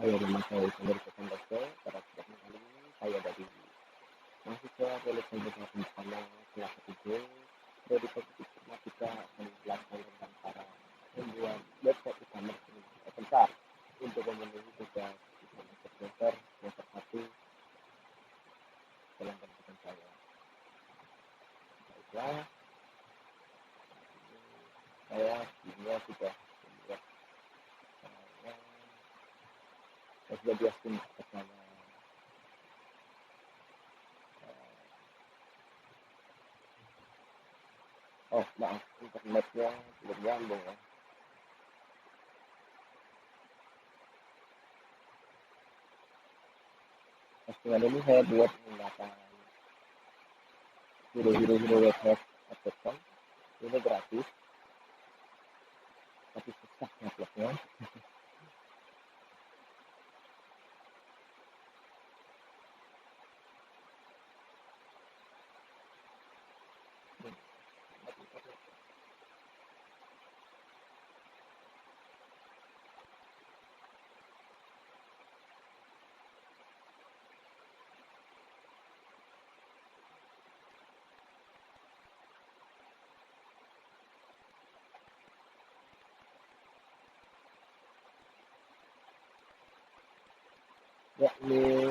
Saya dengan saya Iskandar Susanto. Pada kesempatan kali ini saya dari mahasiswa Teknik Bencana kelas 7 dari Topik Informatika menjelaskan tentang cara membuat website e-commerce open untuk memenuhi tugas semester 1 dalam pendidikan saya. Baiklah, saya sebelumnya sudah membuat yang sudah biasa bersama maaf, internetnya belum nyambung ya. Postingan ini saya buat menggunakan hero-website.com. Ini gratis, tapi susah nguploadnya. Ya, ini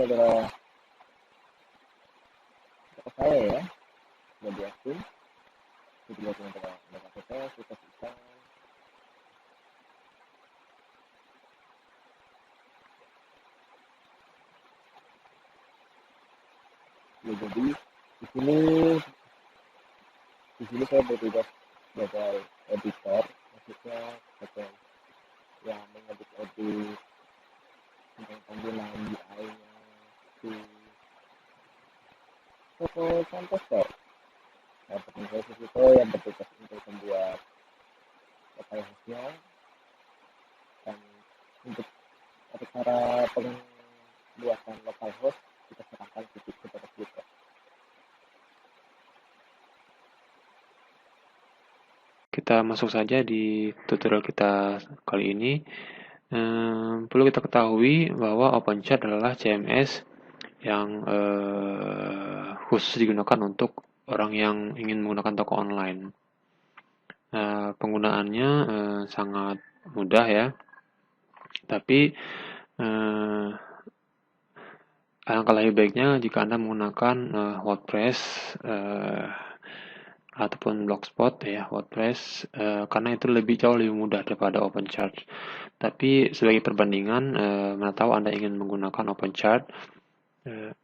adalah saya ya, media akun. Video teman-teman, kita bisa. Ya, jadi di sini saya bertugas sebagai editor, maksudnya sebagai yang edit tentang tampilan UI-nya di foto contoh kok. Nah, saya itu yang bertugas untuk membuat local host-nya dan untuk cara pembuatan local host kita serahkan kepada kita. Kita masuk saja di tutorial kita kali ini. Perlu kita ketahui bahwa OpenChat adalah CMS yang khusus digunakan untuk orang yang ingin menggunakan toko online. Penggunaannya sangat mudah ya, tapi alangkah lebih baiknya jika Anda menggunakan WordPress ataupun Blogspot ya, WordPress, karena itu jauh lebih mudah daripada OpenChat. Tapi sebagai perbandingan, mana tahu Anda ingin menggunakan OpenChat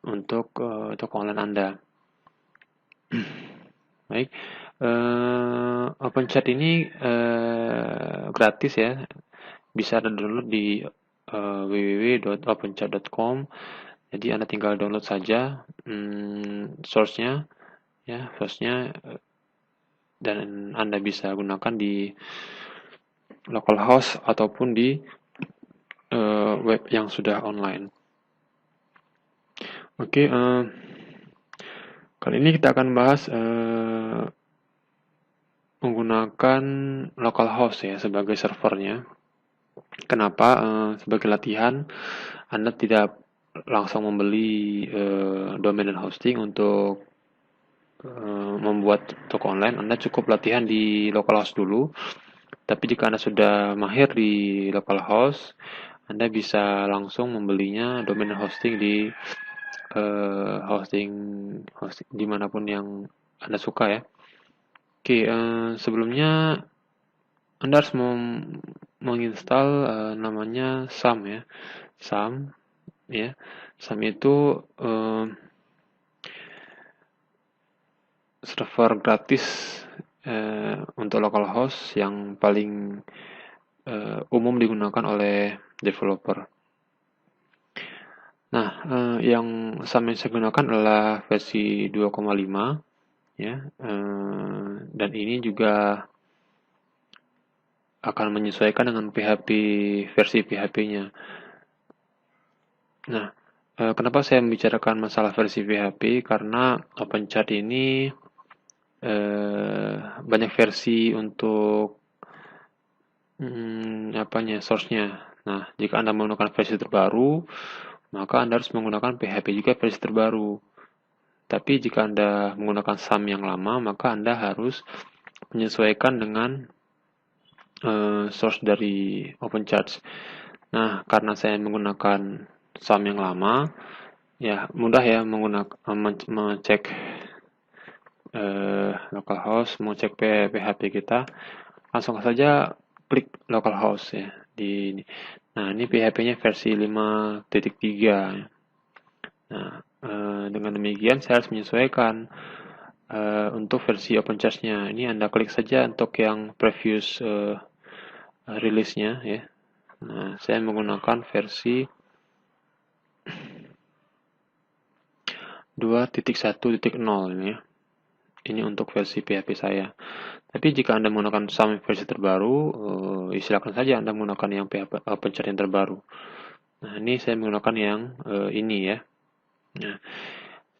untuk toko online Anda. Baik, OpenChat ini gratis ya, bisa Anda download di www.openchat.com. Jadi Anda tinggal download saja source-nya ya, dan Anda bisa gunakan di localhost ataupun di web yang sudah online. Oke, kali ini kita akan bahas menggunakan localhost ya sebagai servernya. Kenapa? Sebagai latihan, Anda tidak langsung membeli domain dan hosting untuk membuat toko online. Anda cukup latihan di localhost dulu. Tapi jika Anda sudah mahir di localhost, Anda bisa langsung membelinya domain hosting di hosting dimanapun yang Anda suka ya. Oke, sebelumnya Anda harus menginstal namanya SAM ya. SAM ya. SAM itu server gratis untuk localhost yang paling umum digunakan oleh developer. Nah, yang SAM yang saya gunakan adalah versi 2,5 ya, dan ini juga akan menyesuaikan dengan versi PHP-nya. Nah, kenapa saya membicarakan masalah versi PHP? Karena OpenChat ini banyak versi untuk source-nya. Nah, jika Anda menggunakan versi terbaru, maka Anda harus menggunakan PHP juga versi terbaru. Tapi jika Anda menggunakan SAM yang lama, maka Anda harus menyesuaikan dengan source dari OpenCharge. Nah, karena saya menggunakan SAM yang lama, ya mudah ya mengecek localhost, mengecek PHP kita. Langsung saja klik localhost ya di ini. Nah, ini PHP-nya versi 5.3. Nah, dengan demikian saya harus menyesuaikan untuk versi OpenCharge-nya. Ini Anda klik saja untuk yang previous rilisnya ya. Nah, saya menggunakan versi 2.1.0 ini ya. Ini untuk versi PHP saya. Tapi jika Anda menggunakan SAM versi terbaru, silakan saja Anda menggunakan yang PHP OpenCharge yang terbaru. Nah, ini saya menggunakan yang ini ya. Nah,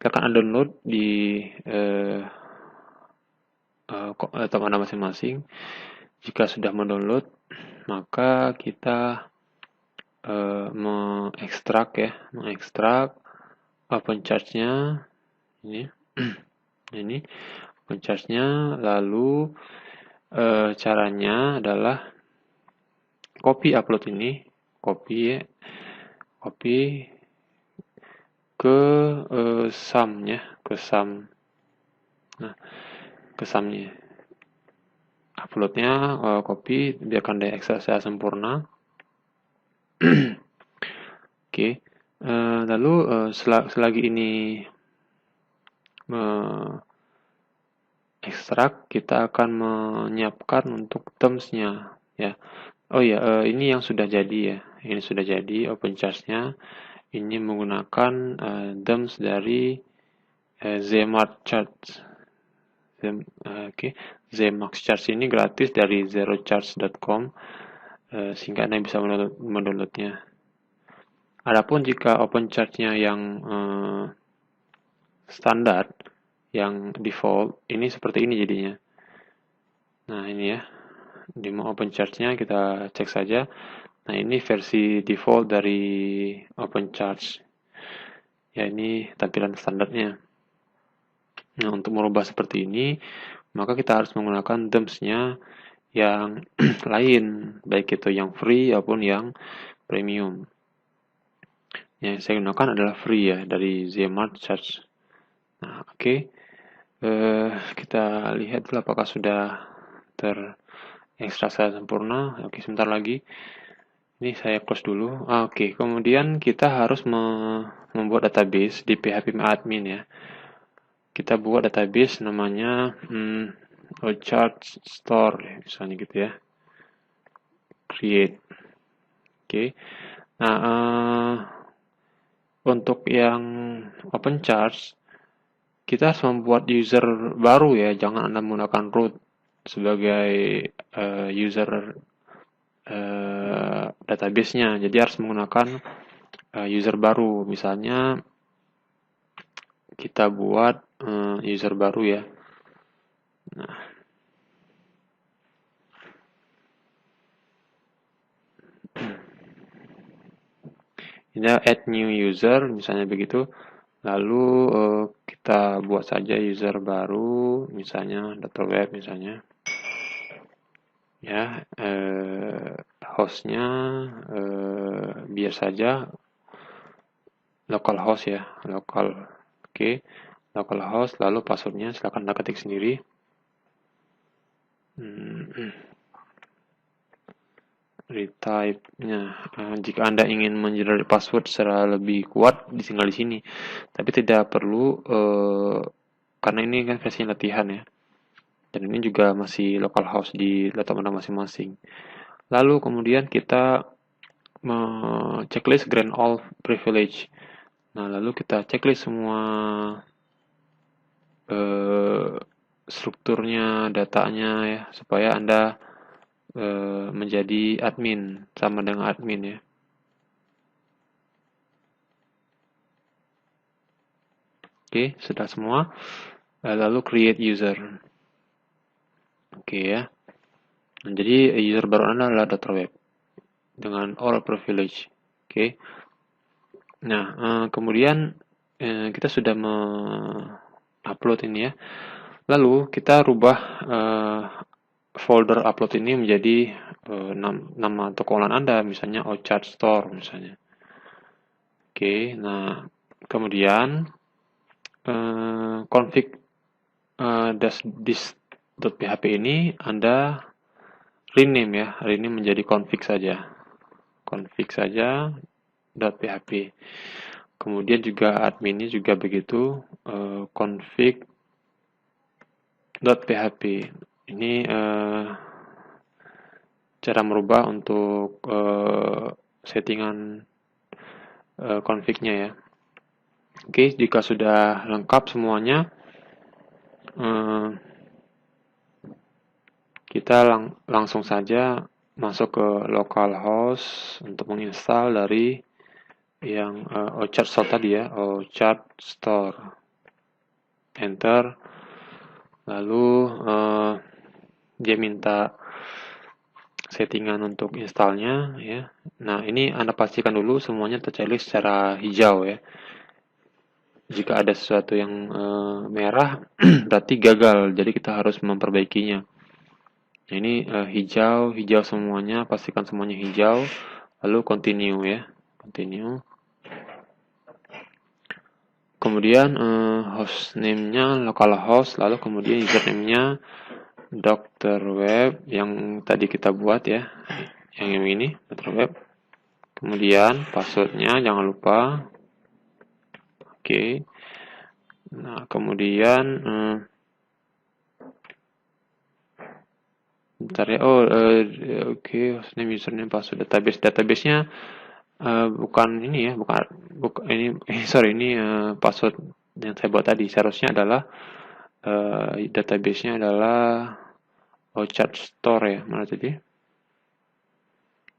silakan Anda download di laptop Anda masing-masing. Jika sudah mendownload, maka kita mengekstrak OpenCharge-nya ini. Ini OpenCharge-nya, lalu caranya adalah copy upload ini, copy ke SAM-nya, ke SAM. Nah, ke SAM-nya. Uploadnya copy, biarkan dia ekstrak secara sempurna. Oke. Lalu selagi ini ekstrak, kita akan menyiapkan untuk terms-nya ya. Oh ya, ini yang sudah jadi ya. Ini sudah jadi OpenCharge-nya. Ini menggunakan terms dari Zmart Charge. Oke. Zmax Charge ini gratis dari zerocharge.com, sehingga Anda bisa mendownloadnya. Adapun jika OpenCharge-nya yang standar, yang default, ini seperti ini jadinya. Nah, ini ya. Di OpenCharge-nya kita cek saja. Nah, ini versi default dari OpenCharge. Ya, ini tampilan standarnya. Nah, untuk merubah seperti ini, maka kita harus menggunakan terms-nya yang lain, baik itu yang free maupun yang premium. Yang saya gunakan adalah free ya, dari Zmart Charge. Nah, oke. Kita lihat dulu apakah sudah terekstrak secara sempurna. Oke, sebentar lagi. Ini saya close dulu. Oke, kemudian kita harus membuat database di PHP admin ya. Kita buat database namanya Charge Store, misalnya gitu ya. Create. Oke. Nah, untuk yang OpenCharge, kita harus membuat user baru ya. Jangan Anda menggunakan root sebagai user database-nya. Jadi harus menggunakan user baru. Misalnya kita buat user baru ya. Nah, ini add new user, misalnya begitu. Lalu kita buat saja user baru, misalnya .web misalnya. Ya, hostnya biar saja localhost ya, local. Oke, localhost. Lalu passwordnya silakan Anda ketik sendiri. Retype-nya. Jika Anda ingin mengenerate password secara lebih kuat, tinggal di sini. Tapi tidak perlu, karena ini kan versi latihan ya. Dan ini juga masih localhost di laptop Anda masing-masing. Lalu kemudian kita checklist grant all privilege. Nah, lalu kita checklist semua strukturnya, datanya ya, supaya Anda menjadi admin, sama dengan admin ya. Oke, sudah semua. Lalu create user. Oke ya. Nah, jadi user baru Anda adalah Dr. Web dengan all privilege. Oke. Nah, kemudian kita sudah upload ini ya. Lalu kita rubah folder upload ini menjadi nama toko online Anda, misalnya Ochart Store misalnya. Oke, nah kemudian config this.php ini Anda rename ya, rename menjadi config saja. Config saja .php. Kemudian juga adminnya juga begitu, config.php. Ini cara merubah untuk settingan config-nya ya. Oke, jika sudah lengkap semuanya, kita langsung saja masuk ke localhost untuk menginstal dari yang Ochart Store tadi ya, Ochart Store. Enter. Lalu dia minta settingan untuk installnya ya. Nah, ini Anda pastikan dulu semuanya terchecklist secara hijau ya. Jika ada sesuatu yang merah berarti gagal, jadi kita harus memperbaikinya. Nah, ini hijau semuanya, pastikan semuanya hijau, lalu continue ya, continue. Kemudian hostname-nya localhost, lalu kemudian username-nya Dr. Web yang tadi kita buat ya, yang ini Dr. Web. Kemudian passwordnya jangan lupa. Oke. Nah, kemudian bentar ya. Oke, hostname, username, password, database-nya bukan ini ya, bukan ini sorry, ini password yang saya buat tadi. Seharusnya adalah database-nya adalah Ochart Store ya. Mana tadi?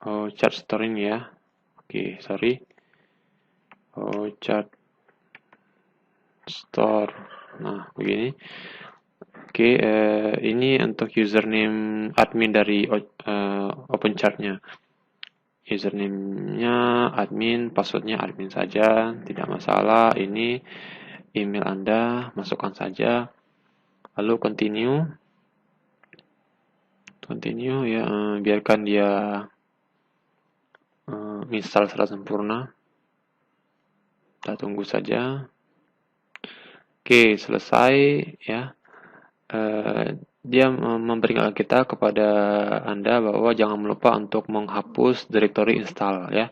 Ochart Store ini ya. Oke, sorry. Ochart Store. Nah, begini. Oke, ini untuk username admin dari OpenChart-nya. Username-nya admin, password-nya admin saja, tidak masalah. Ini email Anda, masukkan saja. Lalu continue. Continue ya, biarkan dia install secara sempurna. Kita tunggu saja. Oke, selesai ya. Dia memberikan kita kepada Anda bahwa jangan lupa untuk menghapus directory install ya.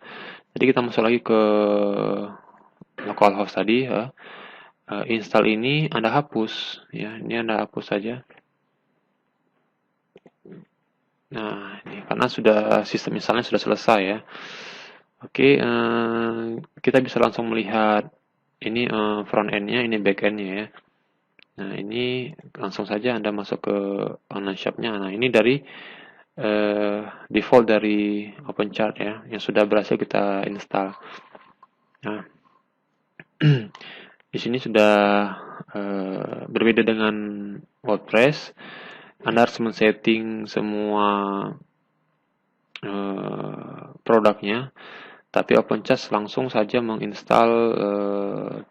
Jadi kita masuk lagi ke localhost tadi ya. Install ini Anda hapus ya. Ini Anda hapus saja. Nah, ini karena sudah sistem installnya sudah selesai ya. Oke, kita bisa langsung melihat ini front end-nya, ini back end-nya ya. Nah, ini langsung saja Anda masuk ke online shop-nya. Nah, ini dari default dari OpenChart ya, yang sudah berhasil kita install. Nah, di sini sudah berbeda dengan WordPress. Anda harus men-setting semua produknya, tapi OpenChart langsung saja menginstal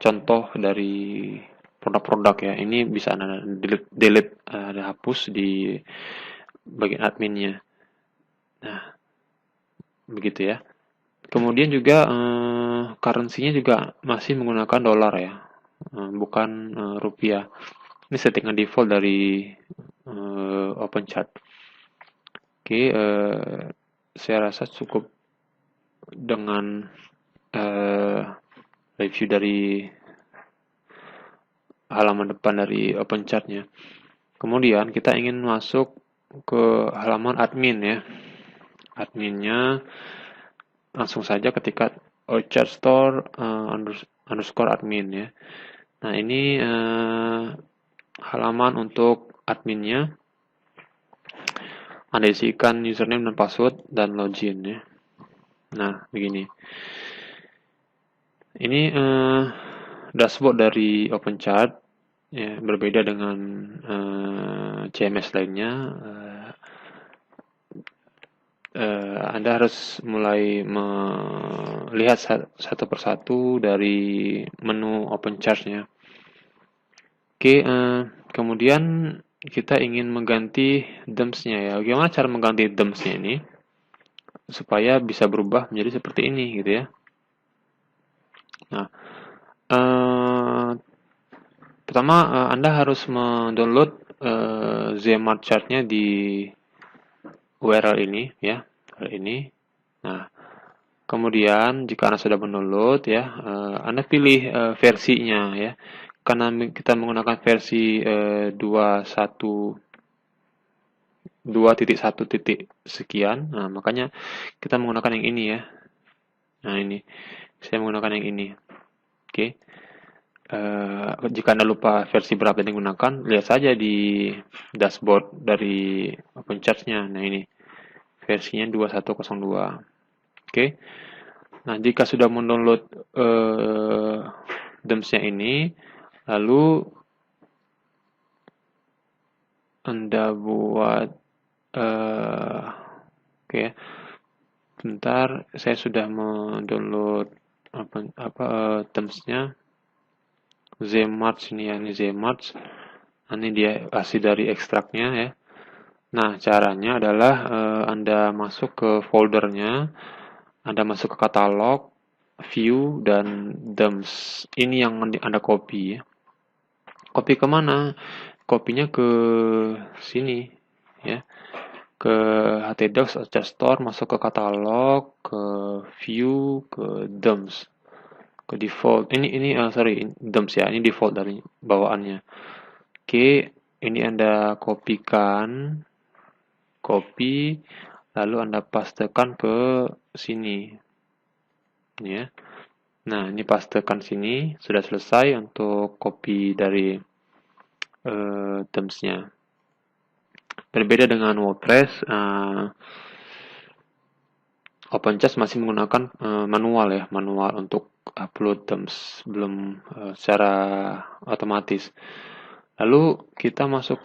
contoh dari produk-produk ya. Ini bisa Anda delete hapus di bagian adminnya. Nah, begitu ya. Kemudian juga currency-nya juga masih menggunakan dolar ya, bukan rupiah. Ini settingan default dari OpenChart. Oke, saya rasa cukup dengan review dari halaman depan dari OpenChart-nya. Kemudian kita ingin masuk ke halaman admin ya. Adminnya langsung saja ketika Ochart Store underscore admin ya. Nah, ini halaman untuk adminnya. Anda isikan username dan password dan login ya. Nah, begini. Ini dashboard dari OpenChart ya, berbeda dengan CMS lainnya. Anda harus mulai melihat satu persatu dari menu open charge-nya. Oke, kemudian kita ingin mengganti DEMS-nya ya. Bagaimana cara mengganti DEMS-nya ini supaya bisa berubah menjadi seperti ini gitu ya. Nah, pertama Anda harus mendownload Zmart chart-nya di URL ini ya, URL ini. Nah, kemudian jika Anda sudah mendownload ya, Anda pilih versinya ya. Karena kita menggunakan versi 2.1 sekian, nah makanya kita menggunakan yang ini ya. Nah ini, saya menggunakan yang ini. Oke. Jika Anda lupa versi berapa yang digunakan, lihat saja di dashboard dari OpenCharge-nya. Nah ini, versinya 2102. Oke. Nah, jika sudah mendownload DEMS-nya ini, lalu Anda buat oke. Bentar, saya sudah mendownload DEMS-nya. Zmart ini ya, ini Zmart. Ini dia hasil dari ekstraknya ya. Nah, caranya adalah Anda masuk ke foldernya, Anda masuk ke katalog, view, dan DEMS. Ini yang Anda copy ya. Copy kemana? Kopinya ke sini ya. Ke htdocs, Store, masuk ke katalog, ke view, ke DEMS. Ke default. Ini sorry, DEMS ya. Ini default dari bawaannya. Oke, ini Anda kopikan, copy, lalu Anda pastekan ke sini. Ini ya. Nah, ini pastekan sini, sudah selesai untuk copy dari terms-nya. Berbeda dengan WordPress, OpenCharge masih menggunakan manual ya, manual untuk upload terms, belum secara otomatis. Lalu kita masuk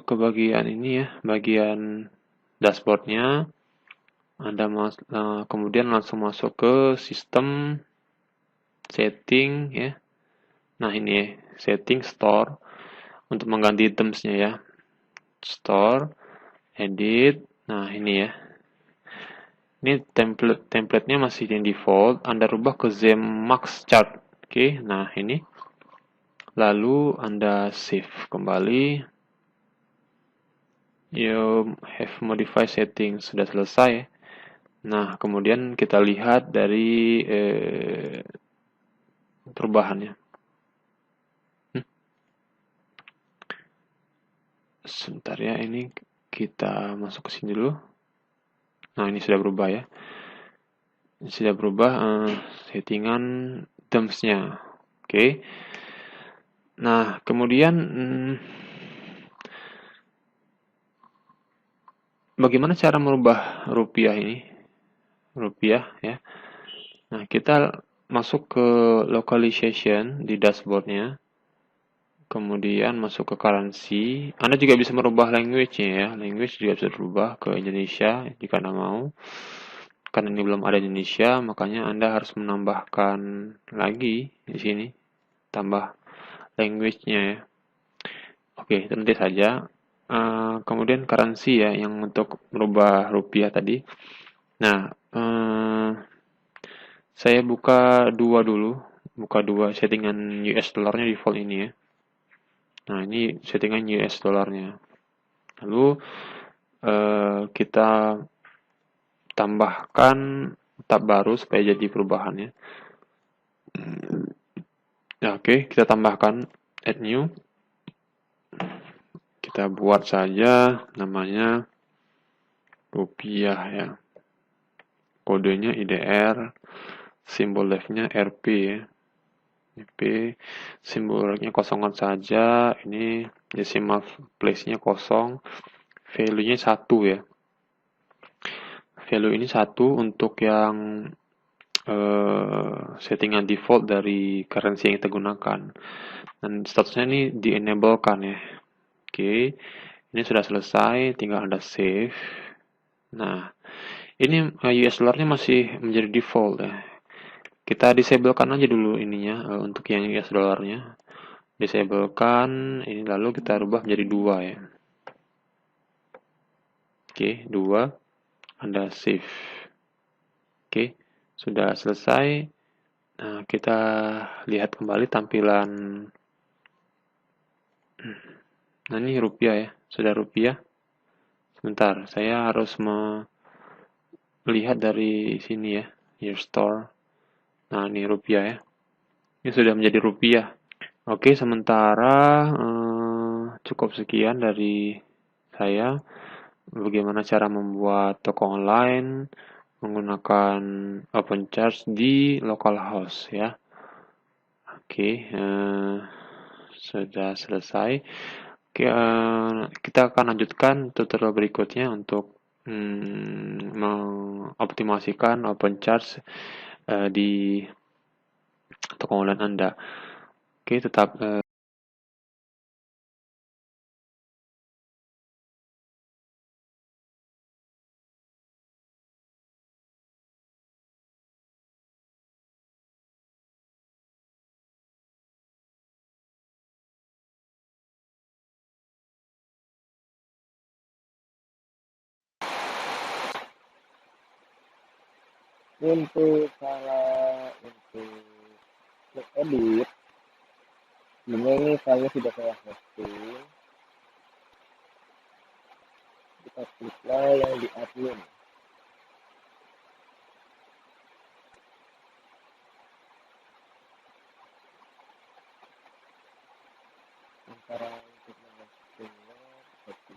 ke bagian ini ya, bagian dashboardnya. Anda kemudian langsung masuk ke sistem setting ya. Nah ini ya, setting store untuk mengganti items-nya ya. Store, edit. Nah ini ya. Ini template-nya masih yang default. Anda rubah ke Zemax chart. Oke, nah ini. Lalu Anda save kembali. You have modified setting, sudah selesai. Nah, kemudian kita lihat dari perubahannya. Sebentar ya, ini kita masuk ke sini dulu. Nah, ini sudah berubah ya. Ini sudah berubah settingan terms-nya. Oke. Nah, kemudian bagaimana cara merubah rupiah ini? Rupiah ya. Nah, kita masuk ke localization di dashboardnya. Kemudian masuk ke currency. Anda juga bisa merubah language-nya ya. Language juga bisa berubah ke Indonesia jika Anda mau. Karena ini belum ada Indonesia, makanya Anda harus menambahkan lagi di sini. Tambah language-nya ya. Oke, itu nanti saja. Kemudian currency ya, yang untuk merubah rupiah tadi. Nah, saya buka dua dulu. Buka dua settingan US dollarnya default ini ya. Nah, ini settingan US dollarnya. Lalu kita tambahkan tab baru supaya jadi perubahannya. Nah, oke, kita tambahkan add new. Kita buat saja namanya rupiah ya. Kodenya IDR, simbol left-nya RP ya. RP, simbolnya kosongan saja. Ini decimal place-nya kosong. Value-nya 1 ya. Value ini 1 untuk yang settingan default dari currency yang kita gunakan. Dan statusnya ini di-enable-kan ya. Oke. Ini sudah selesai, tinggal Anda save. Nah, ini US dollarnya masih menjadi default ya. Kita disablekan aja dulu ininya untuk yang US dollarnya. Disablekan, ini lalu kita rubah menjadi 2 ya. Oke, 2. Anda save. Oke, sudah selesai. Nah, kita lihat kembali tampilan. Nah, ini rupiah ya. Sudah rupiah. Sebentar, saya harus melihat dari sini ya. Your store. Nah, ini rupiah ya. Ini sudah menjadi rupiah. Oke, sementara cukup sekian dari saya. Bagaimana cara membuat toko online menggunakan OpenCharge di localhost ya. Oke, sudah selesai. Oke, kita akan lanjutkan tutorial berikutnya untuk mengoptimasikan OpenCharge di toko online Anda. Oke, tetap Untuk kalau untuk edit, ini filenya sudah saya hosting. Kita kliklah yang di admin. Antara untuk menghostingnya seperti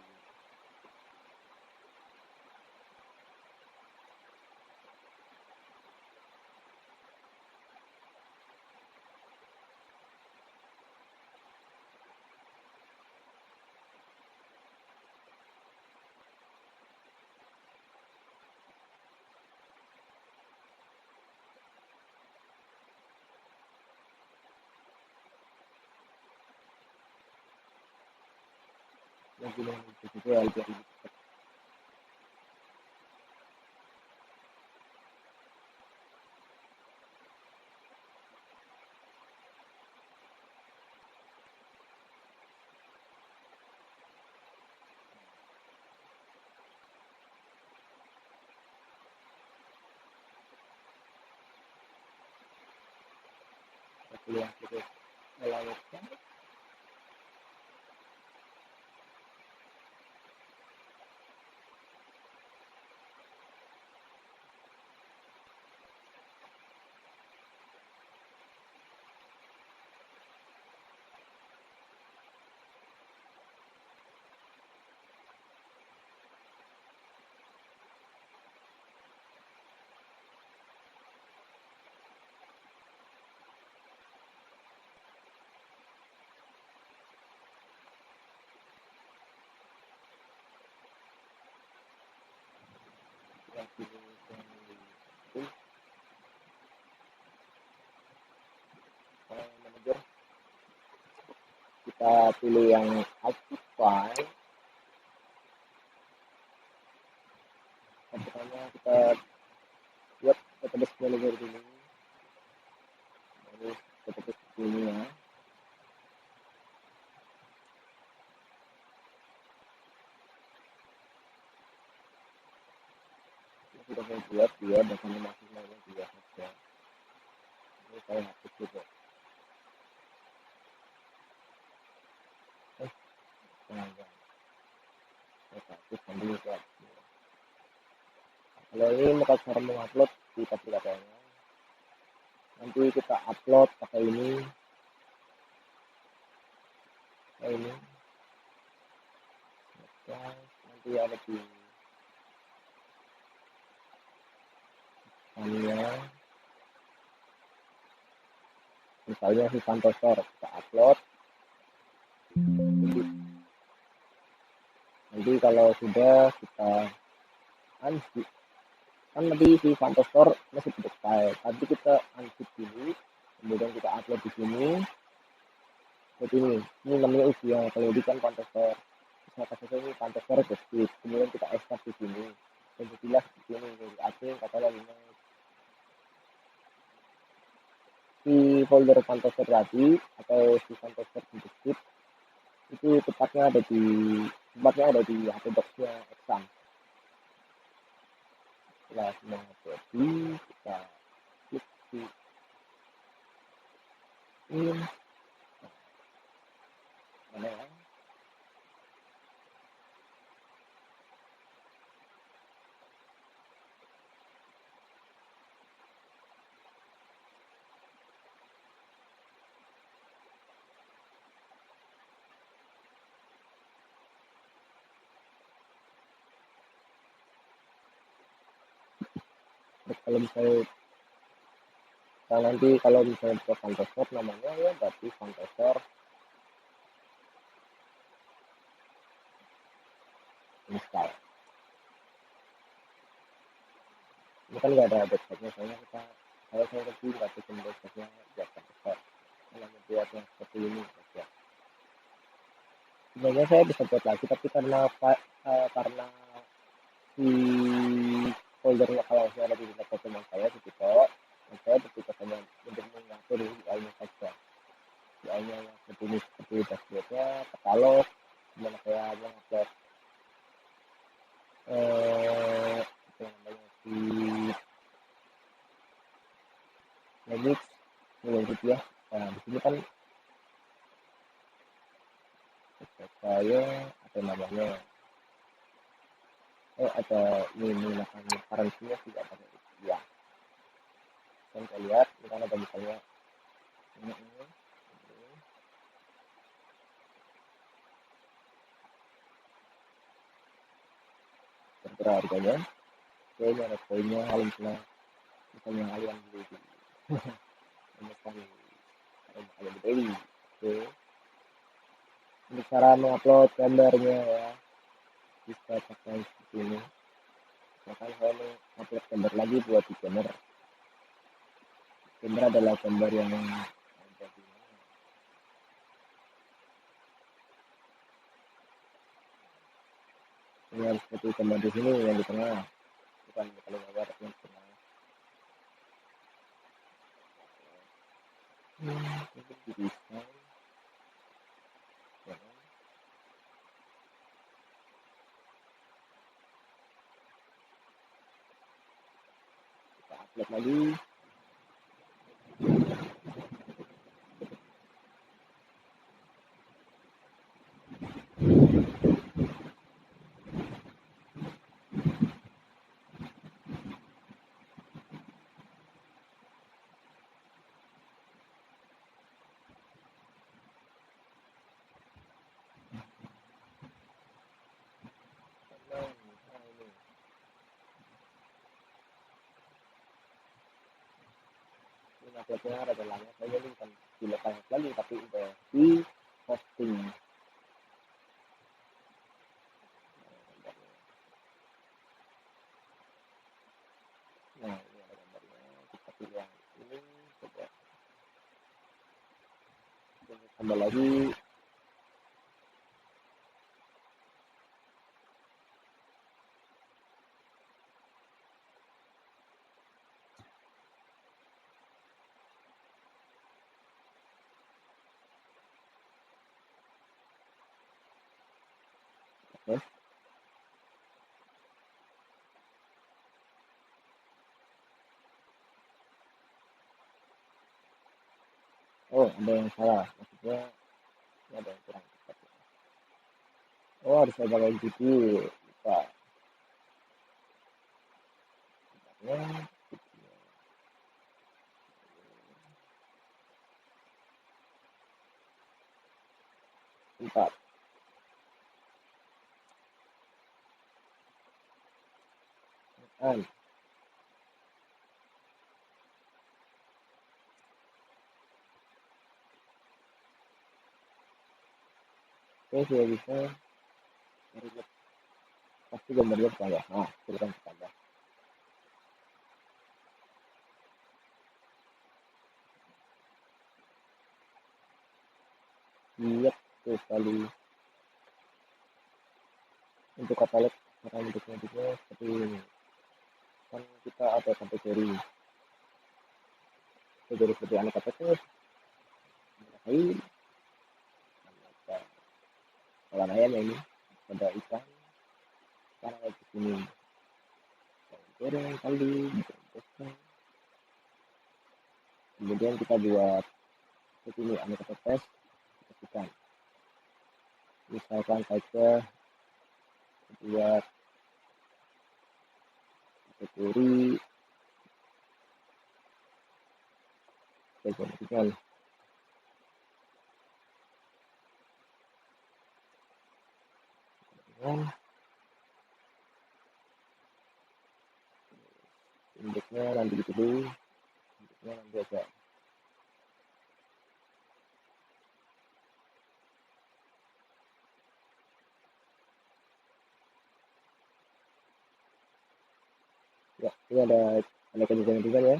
yang pilih itu LPR. Pilih yang itu melayakkan. Yang pilih yang itu manager. Kita pilih yang output file. Pertama kita buat database manager dulu. Baru database ini ya. Sudah saya buat dia dengan masih lainnya dia saja. Ini saya hapus juga. Nah, saya hapus sambil buat. Kalau ini mau cara mengupload kita katanya. Nanti kita upload pakai ini. Ini. Nanti ada di misalnya si Santoso kita upload. Nanti kalau sudah kita unzip, kan nanti si Santoso masih tidak file. Nanti kita unzip dulu, kemudian kita upload di sini. Seperti ini namanya ujian. Kalau ini kan Santoso saya kasih ini pantai sore beskip, kemudian kita ekstrak di sini dan jadilah seperti ini dari asing katakanlah ini si folder Fantaster tadi atau si Fantaster beskip itu tempatnya ada di HP boxnya Exam. Setelah semua jadi kita klik di in mana ya, terus kalau misalnya buat Fantaster namanya ya berarti Fantaster install. Ini kan nggak ada websitenya, soalnya saya ngerti nggak bikin websitenya buat Fantaster, hanya buat yang seperti ini saja. Sebenarnya saya bisa buat lagi tapi karena si foldernya kalau saya ada di laptop teman saya di Tito, dan saya bertugas hanya untuk mengatur UI-nya saja. UI-nya yang seperti dashboard-nya, katalog, gimana saya mengupload apa yang namanya si Magix, gitu ya. Nah di sini kan saya apa namanya ada ini namanya currency-nya tidak pakai rupiah. Dan kita lihat ini kan ada misalnya ini berapa harganya, ini ada poinnya kalau misalnya kalian beli di misalnya kalian beli. Oke, untuk cara mengupload gambarnya ya bisa pakai seperti ini. Misalkan saya mau upload gambar lagi buat di Gamber adalah gambar yang ada di ini harus seperti gambar di sini yang di tengah, bukan kalau gambar yang di tengah. Untuk di desain ya, kita upload lagi. Ini uploadnya ada jalannya, saya ini bukan di lokal lagi tapi udah di hosting. Nah ini ada gambarnya, kita pilih yang ini, coba tambah lagi. Oke. Oh ada yang salah, maksudnya ini ada yang kurang tepat. Oh harus saya pakai gigi, lupa. Sebenarnya 4 kan. Oke sudah bisa, pasti gambarnya bertambah. Nah silakan bertambah. Lihat tuh kali Untuk katalog cara bentuknya juga seperti ini. Kan kita ada kategori seperti aneka petis, kain, aneka olahan ayam ya ini, ada ikan, sekarang kayak di sini, goreng, kaldu, goreng. Kemudian kita buat seperti ini aneka petis, ikan. Misalkan saja buat kategori jajan ikan. Dengan induknya nanti dulu, induknya nanti aja. Ya, ini ada aneka jajan ikan ya.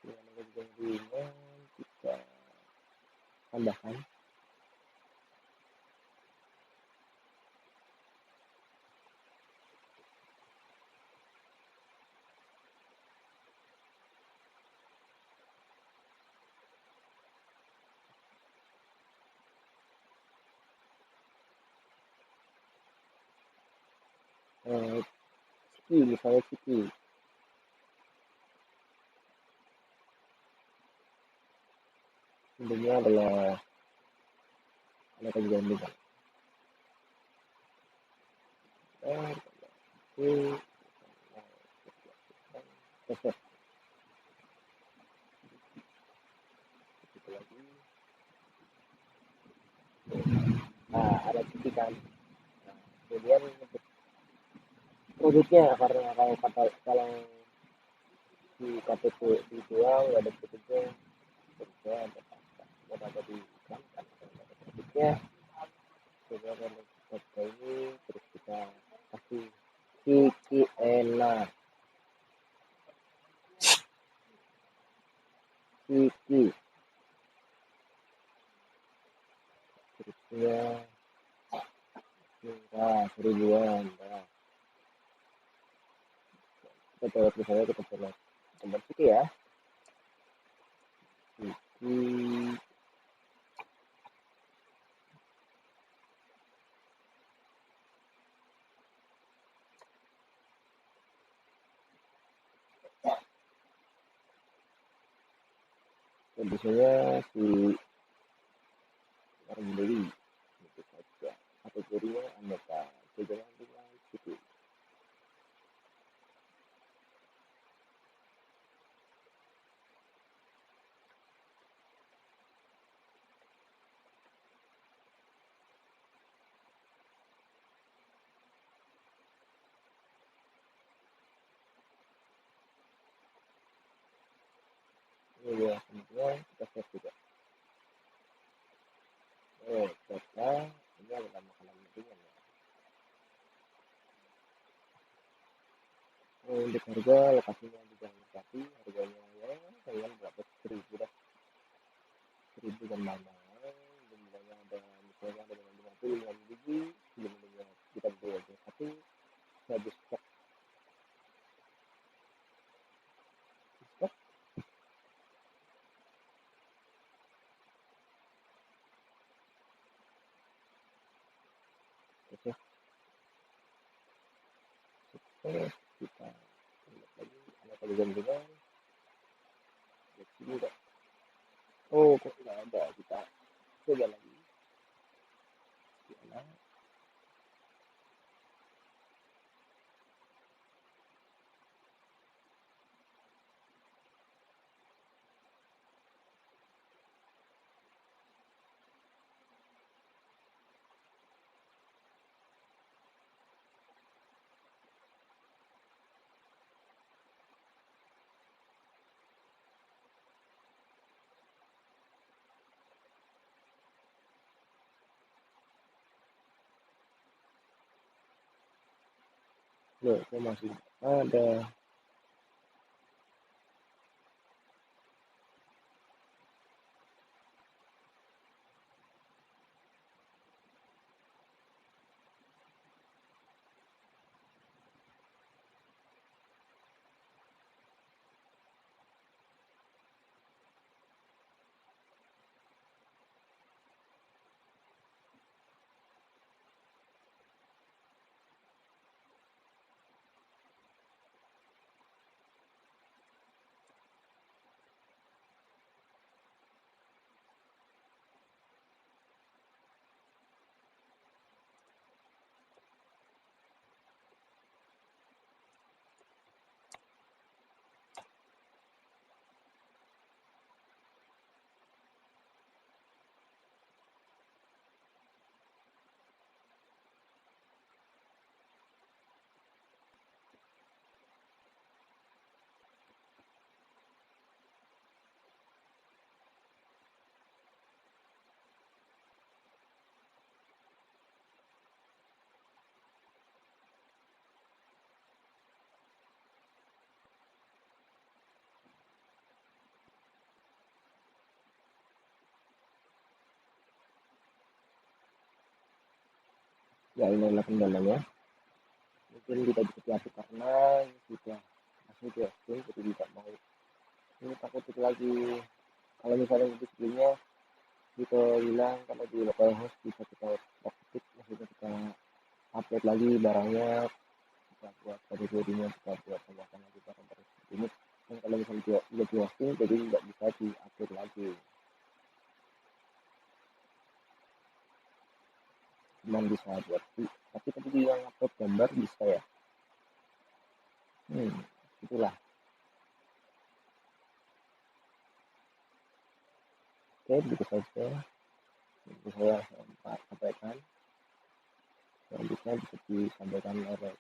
Ini aneka jajan ikan kita tambahkan. Ciki, misalnya ciki. Intinya adalah aneka jajan ikan. Itu resep itu lagi. Nah, ada ciki kan. Nah, kemudian untuk produknya karena kalau di KTP dijual ada produknya, produknya ada di iklan kan ada produknya. Kemudian produk ini terus kita kasih ciki enak, ciki terusnya murah 1000-an. Nah, kita coba misalnya kita coba gambar ciki ya, ciki. Dan biasanya si orang beli itu saja kategorinya aneka jajanan ringan ciki. Ini ya kemudian kita save juga. Karena ini adalah makanan ringan ya. Untuk harga lokasinya juga mendekati harganya ya kalian berapa 1000 dah, 1000 dan mana jumlahnya ada misalnya ada dengan 50 biji jumlahnya kita beli aja satu habis stok terus sukses kita lihat lagi ada peluang-peluang di sini enggak. Oh kok nggak ada, kita coba lagi mana. Loh kok masih ada. Ya ini adalah kendalanya, mungkin tidak bisa diupload karena sudah masih di hosting, jadi tidak mau. Ini takut itu lagi, kalau misalnya itu sebelumnya kita bilang kalau di localhost bisa kita ketik, maksudnya kita upload lagi barangnya, kita buat kategorinya, kita buat tambahkan lagi barang-barang seperti ini. Dan kalau misalnya dia di hosting, jadi tidak bisa diupload lagi, cuman bisa buat tapi tadi yang upload gambar bisa ya. hmm, Itulah. Oke, begitu saja itu saya sampaikan. Selanjutnya bisa disampaikan oleh